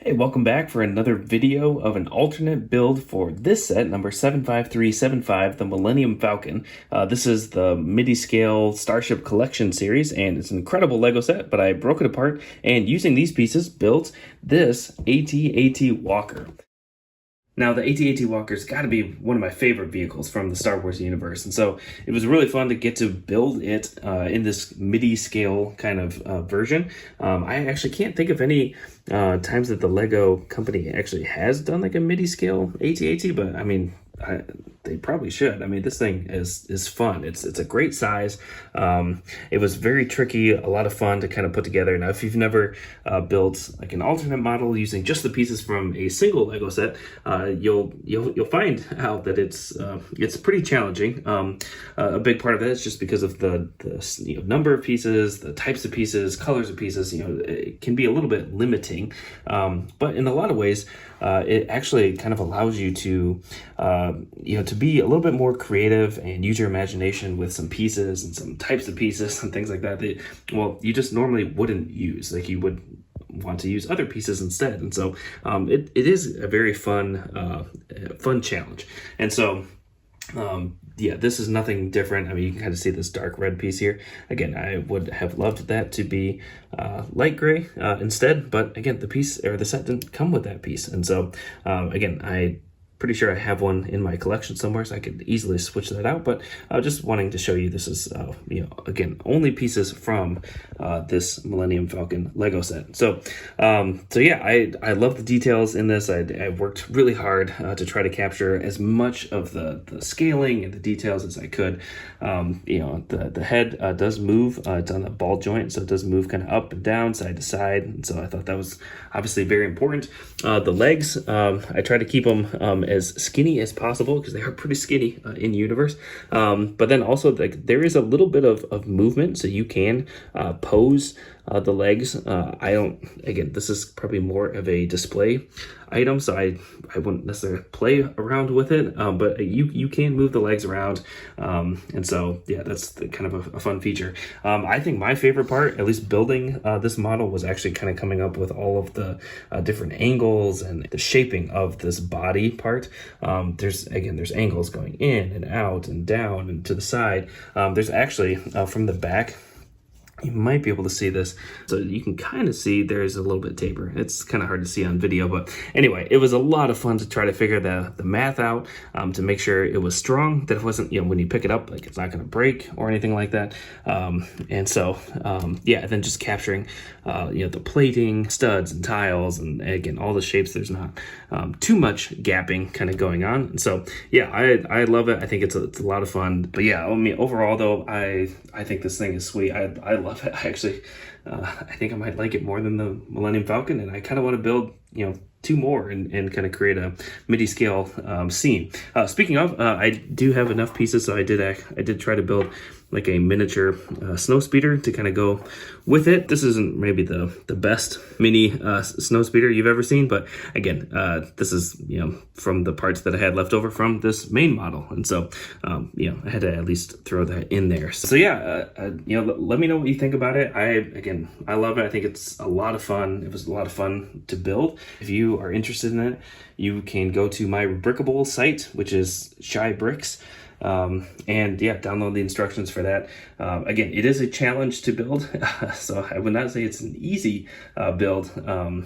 Hey, welcome back for another video of an alternate build for this set, number 75375, the Millennium Falcon. This is the Midi-Scale Starship Collection series, and it's an incredible Lego set, but I broke it apart, and using these pieces, built this AT-AT Walker. Now, the AT-AT Walker's got to be one of my favorite vehicles from the Star Wars universe, and so it was really fun to get to build it in this Midi-Scale kind of version. I actually can't think of any times that the Lego company actually has done like a Midi-Scale AT-AT, but I mean, they probably should. I mean, this thing is fun. It's a great size. It was very tricky, a lot of fun to kind of put together. Now, if you've never built like an alternate model using just the pieces from a single Lego set, you'll find out that it's pretty challenging. A big part of that is just because of the number of pieces, the types of pieces, colors of pieces. It can be a little bit limiting, but in a lot of ways, it actually kind of allows you to to be a little bit more creative and use your imagination with some pieces and some types of pieces and things like that you just normally wouldn't use. Like, you would want to use other pieces instead. And so it is a very fun challenge. And so yeah, this is nothing different. I mean, you can kind of see this dark red piece here. Again, I would have loved that to be light gray instead, but again, the piece or the set didn't come with that piece. And so again, pretty sure I have one in my collection somewhere, so I could easily switch that out. But just wanting to show you, this is again, only pieces from this Millennium Falcon Lego set. So yeah, I love the details in this. I worked really hard to try to capture as much of the scaling and the details as I could. The head does move. It's on a ball joint, so it does move kind of up and down, side to side. And so I thought that was obviously very important. The legs, I tried to keep them as skinny as possible because they are pretty skinny in universe. But then also, there is a little bit of movement, so you can pose the legs. Again, this is probably more of a display item, so I wouldn't necessarily play around with it, but you can move the legs around, and so yeah, that's kind of a fun feature. I think my favorite part, at least building this model, was actually kind of coming up with all of the different angles and the shaping of this body part. There's angles going in and out and down and to the side. There's actually from the back, you might be able to see this. So you can kind of see there's a little bit of taper. It's kind of hard to see on video, but anyway, it was a lot of fun to try to figure the math out, to make sure it was strong, that it wasn't, when you pick it up, like, it's not going to break or anything like that. And so, yeah, then just capturing, the plating, studs and tiles, and again, all the shapes. There's not too much gapping kind of going on. And so, yeah, I love it. I think it's a lot of fun. But yeah, I mean, overall though, I think this thing is sweet. I love it. I think I might like it more than the Millennium Falcon, and I kind of want to build, two more and kind of create a Midi-Scale scene. Speaking of, I do have enough pieces, so I did try to build like a miniature snow speeder to kind of go with it. This isn't maybe the best mini snow speeder you've ever seen, but again, this is from the parts that I had left over from this main model, and so I had to at least throw that in there. So yeah, let me know what you think about it. I love it. I think it's a lot of fun. It was a lot of fun to build. If you are interested in it, you can go to my Brickable site, which is Shy Bricks. And yeah, download the instructions for that. Again, it is a challenge to build, so I would not say it's an easy build,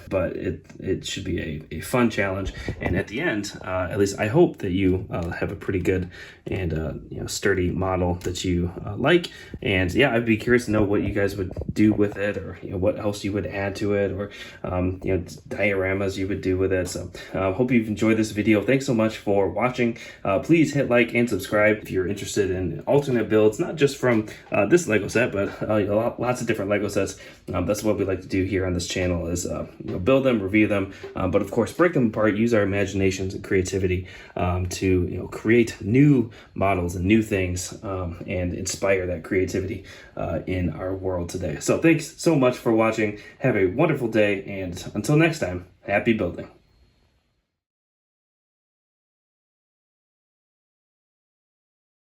but it should be a fun challenge. And at the end, at least I hope that you have a pretty good and sturdy model that you like. And yeah, I'd be curious to know what you guys would do with it, or what else you would add to it, or dioramas you would do with it. So hope you've enjoyed this video. Thanks so much for watching. Please hit like and subscribe if you're interested in alternate builds, not just from this Lego set, but lots of different Lego sets. That's what we like to do here on this channel, is build them, review them, but of course break them apart, use our imaginations and creativity to create new models and new things, and inspire that creativity in our world today. So thanks so much for watching. Have a wonderful day, and until next time, happy building.